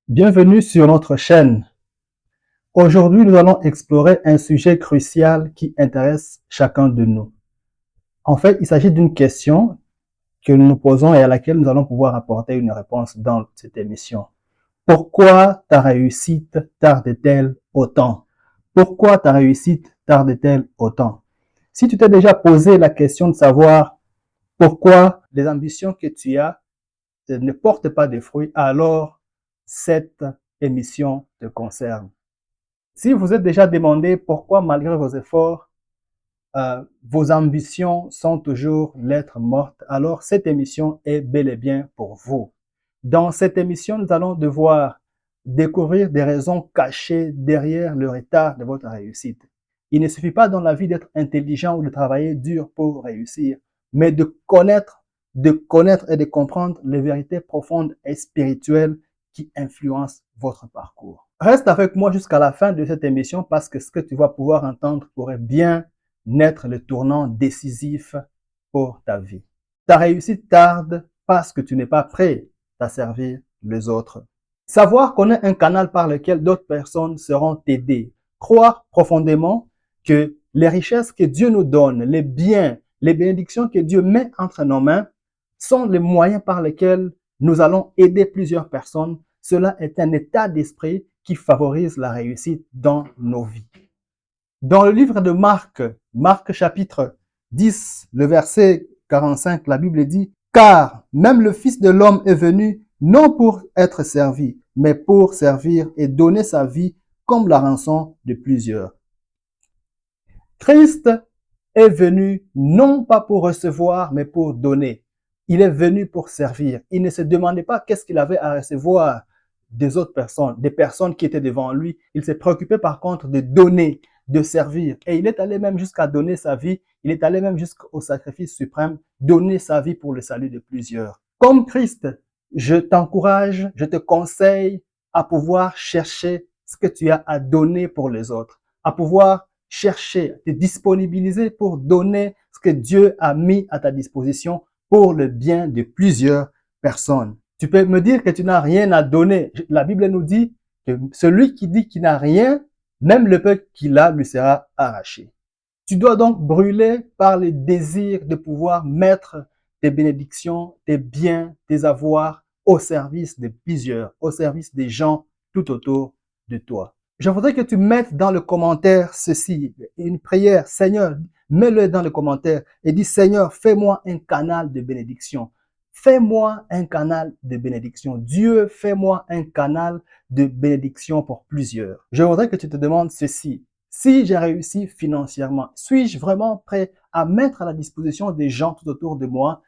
Bienvenue sur notre chaîne. Aujourd'hui, nous allons explorer un sujet crucial qui intéresse chacun de nous. En fait, il s'agit d'une question que nous nous posons et à laquelle nous allons pouvoir apporter une réponse dans cette émission. Pourquoi ta réussite tarde-t-elle autant? Pourquoi ta réussite tarde-t-elle autant? Si tu t'es déjà posé la question de savoir pourquoi les ambitions que tu as ne portent pas de fruits, alors cette émission te concerne. Si vous êtes déjà demandé pourquoi, malgré vos efforts, vos ambitions sont toujours lettres mortes, alors cette émission est bel et bien pour vous. Dans cette émission, nous allons devoir découvrir des raisons cachées derrière le retard de votre réussite. Il ne suffit pas dans la vie d'être intelligent ou de travailler dur pour réussir, mais de connaître et de comprendre les vérités profondes et spirituelles qui influencent votre parcours. Reste avec moi jusqu'à la fin de cette émission parce que ce que tu vas pouvoir entendre pourrait bien être le tournant décisif pour ta vie. Ta réussite tarde parce que tu n'es pas prêt à servir les autres. Savoir qu'on est un canal par lequel d'autres personnes seront aidées. Croire profondément que les richesses que Dieu nous donne, les biens, les bénédictions que Dieu met entre nos mains sont les moyens par lesquels nous allons aider plusieurs personnes. Cela est un état d'esprit qui favorise la réussite dans nos vies. Dans le livre de Marc chapitre 10, le verset 45, la Bible dit « Car même le Fils de l'homme est venu non pour être servi, mais pour servir et donner sa vie comme la rançon de plusieurs. » Christ est venu non pas pour recevoir, mais pour donner. Il est venu pour servir. Il ne se demandait pas qu'est-ce qu'il avait à recevoir des autres personnes, des personnes qui étaient devant lui. Il s'est préoccupé par contre de donner, de servir. Et il est allé même jusqu'à donner sa vie. Il est allé même jusqu'au sacrifice suprême, donner sa vie pour le salut de plusieurs. Comme Christ, je t'encourage, je te conseille à pouvoir chercher ce que tu as à donner pour les autres, à pouvoir chercher, te disponibiliser pour donner ce que Dieu a mis à ta disposition pour le bien de plusieurs personnes. Tu peux me dire que tu n'as rien à donner. La Bible nous dit que celui qui dit qu'il n'a rien, même le peu qu'il a lui sera arraché. Tu dois donc brûler par le désir de pouvoir mettre tes bénédictions, tes biens, tes avoirs au service de plusieurs, au service des gens tout autour de toi. Je voudrais que tu mettes dans le commentaire ceci, une prière. Seigneur, mets-le dans le commentaire et dis, Seigneur, fais-moi un canal de bénédiction. Fais-moi un canal de bénédiction. Dieu, fais-moi un canal de bénédiction pour plusieurs. Je voudrais que tu te demandes ceci. Si j'ai réussi financièrement, suis-je vraiment prêt à mettre à la disposition des gens tout autour de moi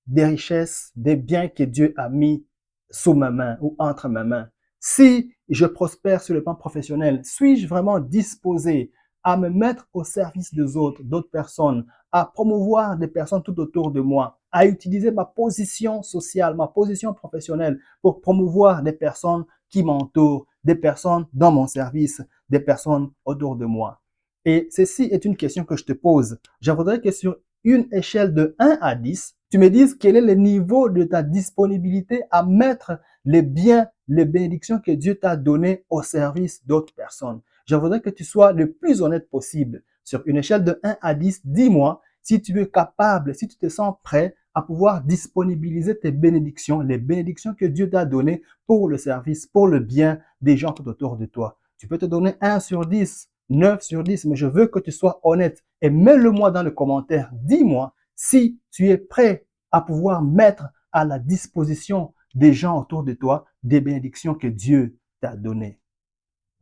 des richesses, des biens que Dieu a mis sous ma main ou entre ma main? Si je prospère sur le plan professionnel, suis-je vraiment disposé à me mettre au service des autres, d'autres personnes, à promouvoir des personnes tout autour de moi, à utiliser ma position sociale, ma position professionnelle pour promouvoir des personnes qui m'entourent, des personnes dans mon service, des personnes autour de moi? Et ceci est une question que je te pose. Je voudrais que sur une échelle de 1 à 10, tu me dises quel est le niveau de ta disponibilité à mettre les biens, les bénédictions que Dieu t'a données au service d'autres personnes. Je voudrais que tu sois le plus honnête possible. Sur une échelle de 1 à 10, dis-moi si tu es capable, si tu te sens prêt à pouvoir disponibiliser tes bénédictions, les bénédictions que Dieu t'a données pour le service, pour le bien des gens tout autour de toi. Tu peux te donner 1 sur 10, 9 sur 10, mais je veux que tu sois honnête et mets-le-moi dans le commentaire. Dis-moi si tu es prêt à pouvoir mettre à la disposition des gens autour de toi des bénédictions que Dieu t'a données.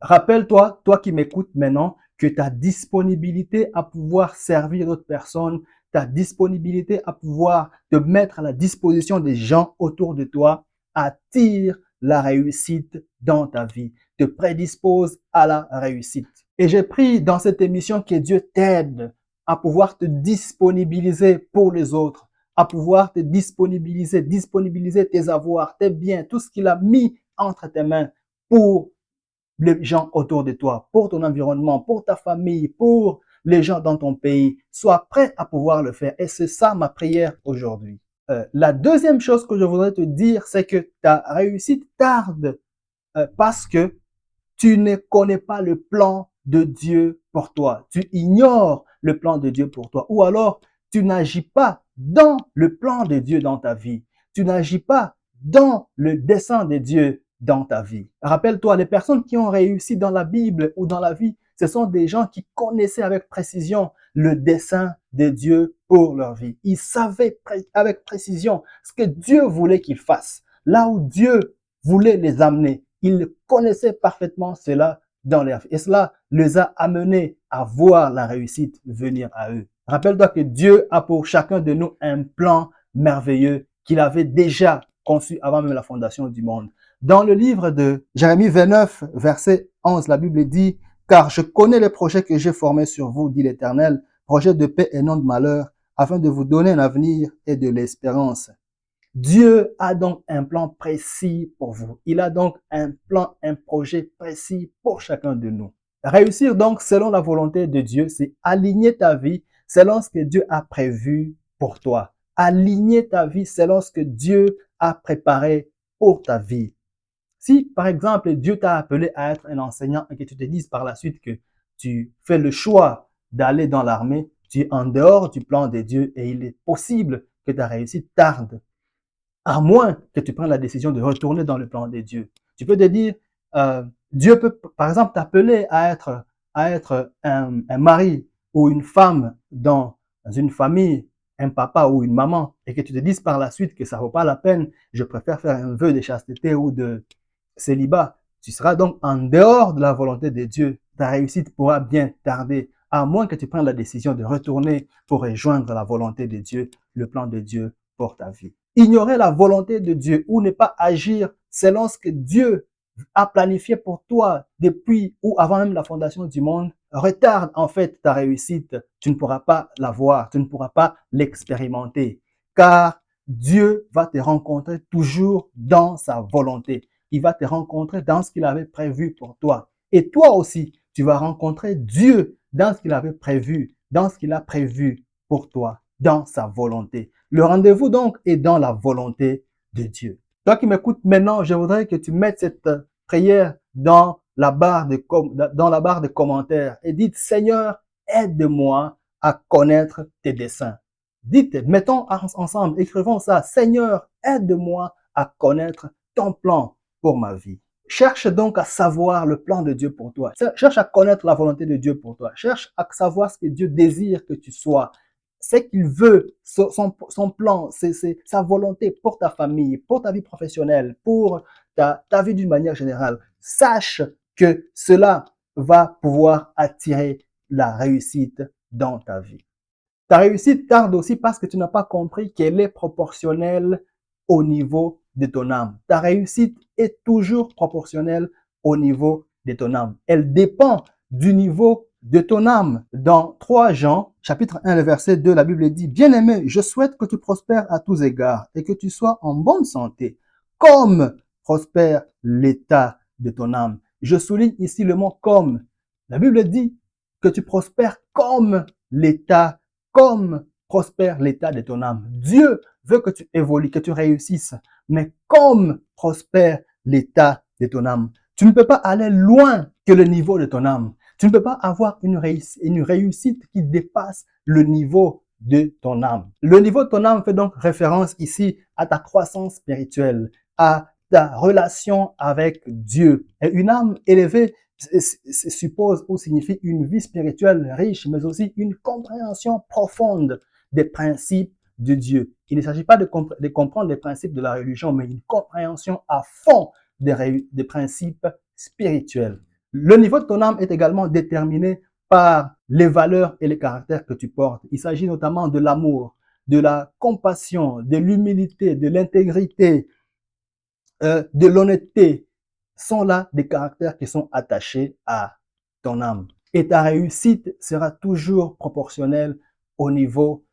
Rappelle-toi, toi qui m'écoutes maintenant, que ta disponibilité à pouvoir servir d'autres personnes, ta disponibilité à pouvoir te mettre à la disposition des gens autour de toi attire la réussite dans ta vie, te prédispose à la réussite. Et j'ai pris dans cette émission que Dieu t'aide à pouvoir te disponibiliser pour les autres, à pouvoir te disponibiliser tes avoirs, tes biens, tout ce qu'il a mis entre tes mains pour les gens autour de toi, pour ton environnement, pour ta famille, pour les gens dans ton pays. Sois prêt à pouvoir le faire. Et c'est ça ma prière aujourd'hui. La deuxième chose que je voudrais te dire, c'est que ta réussite tarde parce que tu ne connais pas le plan de Dieu pour toi. Tu ignores le plan de Dieu pour toi. Ou alors, tu n'agis pas dans le plan de Dieu dans ta vie. Tu n'agis pas dans le dessein de Dieu dans ta vie. Rappelle-toi, les personnes qui ont réussi dans la Bible ou dans la vie, ce sont des gens qui connaissaient avec précision le dessein de Dieu pour leur vie. Ils savaient avec précision ce que Dieu voulait qu'ils fassent, là où Dieu voulait les amener. Ils connaissaient parfaitement cela dans leur vie. Et cela les a amenés à voir la réussite venir à eux. Rappelle-toi que Dieu a pour chacun de nous un plan merveilleux qu'il avait déjà conçu avant même la fondation du monde. Dans le livre de Jérémie 29, verset 11, la Bible dit « Car je connais les projets que j'ai formés sur vous, dit l'Éternel, projets de paix et non de malheur, afin de vous donner un avenir et de l'espérance. » Dieu a donc un plan précis pour vous. Il a donc un plan, un projet précis pour chacun de nous. Réussir donc selon la volonté de Dieu, c'est aligner ta vie selon ce que Dieu a prévu pour toi. Aligner ta vie selon ce que Dieu a préparé pour ta vie. Si, par exemple, Dieu t'a appelé à être un enseignant et que tu te dises par la suite que tu fais le choix d'aller dans l'armée, tu es en dehors du plan de Dieu et il est possible que ta réussite tarde. À moins que tu prennes la décision de retourner dans le plan de Dieu. Tu peux te dire, Dieu peut, par exemple, t'appeler à être un mari ou une femme dans une famille, un papa ou une maman, et que tu te dises par la suite que ça vaut pas la peine, je préfère faire un vœu de chasteté ou de célibat. Tu seras donc en dehors de la volonté de Dieu. Ta réussite pourra bien tarder, à moins que tu prennes la décision de retourner pour rejoindre la volonté de Dieu, le plan de Dieu pour ta vie. Ignorer la volonté de Dieu ou ne pas agir selon ce que Dieu a planifié pour toi depuis ou avant même la fondation du monde retarde en fait ta réussite. Tu ne pourras pas la voir, tu ne pourras pas l'expérimenter, car Dieu va te rencontrer toujours dans sa volonté. Il va te rencontrer dans ce qu'il avait prévu pour toi. Et toi aussi, tu vas rencontrer Dieu dans ce qu'il avait prévu, dans ce qu'il a prévu pour toi, dans sa volonté. Le rendez-vous donc est dans la volonté de Dieu. Toi qui m'écoutes maintenant, je voudrais que tu mettes cette prière dans la barre de commentaires et dites, Seigneur, aide-moi à connaître tes desseins. Dites, mettons ensemble, écrivons ça, Seigneur, aide-moi à connaître ton plan pour ma vie. Cherche donc à savoir le plan de Dieu pour toi. Cherche à connaître la volonté de Dieu pour toi. Cherche à savoir ce que Dieu désire que tu sois. Ce qu'il veut, son plan, c'est sa volonté pour ta famille, pour ta vie professionnelle, pour ta vie d'une manière générale. Sache que cela va pouvoir attirer la réussite dans ta vie. Ta réussite tarde aussi parce que tu n'as pas compris qu'elle est proportionnelle au niveau de ton âme. Ta réussite est toujours proportionnelle au niveau de ton âme. Elle dépend du niveau de ton âme. Dans 3 Jean, chapitre 1, le verset 2, la Bible dit, « Bien-aimé, je souhaite que tu prospères à tous égards et que tu sois en bonne santé, comme prospère l'état de ton âme. » Je souligne ici le mot « comme ». La Bible dit que tu prospères comme prospère l'état de ton âme. Dieu veut que tu évolues, que tu réussisses, mais comme prospère l'état de ton âme. Tu ne peux pas aller loin que le niveau de ton âme. Tu ne peux pas avoir une réussite qui dépasse le niveau de ton âme. Le niveau de ton âme fait donc référence ici à ta croissance spirituelle, à ta relation avec Dieu. Et une âme élevée suppose ou signifie une vie spirituelle riche, mais aussi une compréhension profonde des principes de Dieu. Il ne s'agit pas de comprendre les principes de la religion, mais une compréhension à fond des principes spirituels. Le niveau de ton âme est également déterminé par les valeurs et les caractères que tu portes. Il s'agit notamment de l'amour, de la compassion, de l'humilité, de l'intégrité, de l'honnêteté, sont là des caractères qui sont attachés à ton âme. Et ta réussite sera toujours proportionnelle au niveau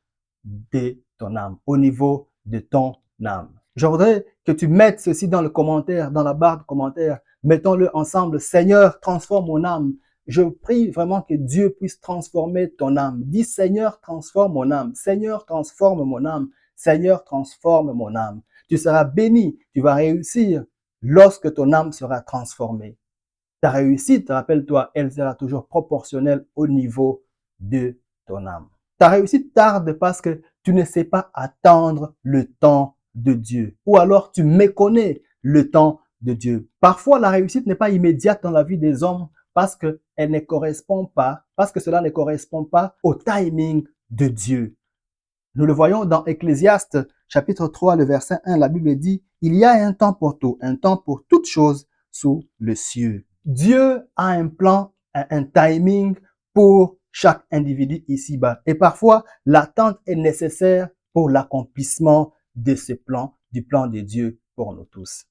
de ton âme, au niveau de ton âme. Je voudrais que tu mettes ceci dans le commentaire, dans la barre de commentaires. Mettons-le ensemble. Seigneur, transforme mon âme. Je prie vraiment que Dieu puisse transformer ton âme. Dis, Seigneur, transforme mon âme. Seigneur, transforme mon âme. Seigneur, transforme mon âme. Tu seras béni, tu vas réussir. lorsque ton âme sera transformée. Ta réussite, rappelle-toi, elle sera toujours proportionnelle au niveau de ton âme. Ta réussite tarde parce que tu ne sais pas attendre le temps de Dieu. Ou alors tu méconnais le temps de Dieu. Parfois, la réussite n'est pas immédiate dans la vie des hommes parce que cela ne correspond pas au timing de Dieu. Nous le voyons dans Ecclésiaste, chapitre 3, le verset 1, la Bible dit, il y a un temps pour tout, un temps pour toute chose sous le ciel. Dieu a un plan, un timing pour chaque individu ici-bas. Et parfois, l'attente est nécessaire pour l'accomplissement de ce plan, du plan de Dieu pour nous tous.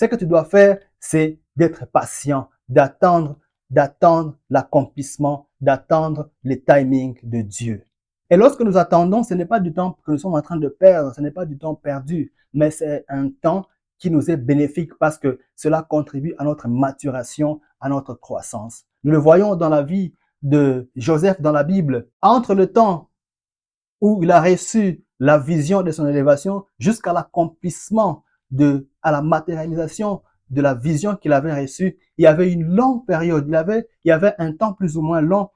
Ce que tu dois faire, c'est d'être patient, d'attendre l'accomplissement, d'attendre le timing de Dieu. Et lorsque nous attendons, ce n'est pas du temps que nous sommes en train de perdre, ce n'est pas du temps perdu, mais c'est un temps qui nous est bénéfique parce que cela contribue à notre maturation, à notre croissance. Nous le voyons dans la vie de Joseph dans la Bible. Entre le temps où il a reçu la vision de son élévation jusqu'à l'accomplissement à la matérialisation de la vision qu'il avait reçue, il y avait une longue période, il y avait un temps plus ou moins long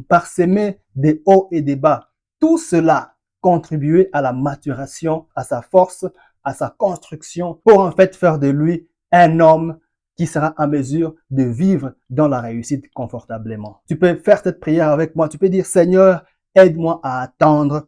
parsemé des hauts et des bas. Tout cela contribuait à la maturation, à sa force, à sa construction pour en fait faire de lui un homme qui sera en mesure de vivre dans la réussite confortablement. Tu peux faire cette prière avec moi. Tu peux dire, Seigneur, aide-moi à attendre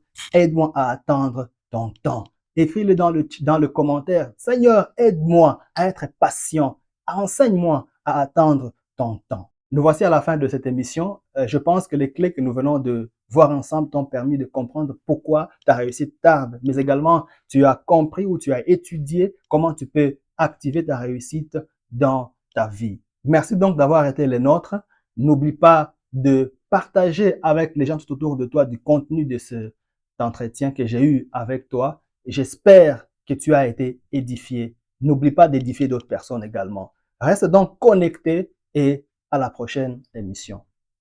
ton temps. Écris-le dans le commentaire. Seigneur, aide-moi à être patient. Enseigne-moi à attendre ton temps. Nous voici à la fin de cette émission. Je pense que les clés que nous venons de voir ensemble t'ont permis de comprendre pourquoi ta réussite tarde, mais également tu as compris ou tu as étudié comment tu peux activer ta réussite dans ta vie. Merci donc d'avoir été les nôtres. N'oublie pas de partager avec les gens tout autour de toi du contenu de cet entretien que j'ai eu avec toi. J'espère que tu as été édifié. N'oublie pas d'édifier d'autres personnes également. Reste donc connecté et à la prochaine émission.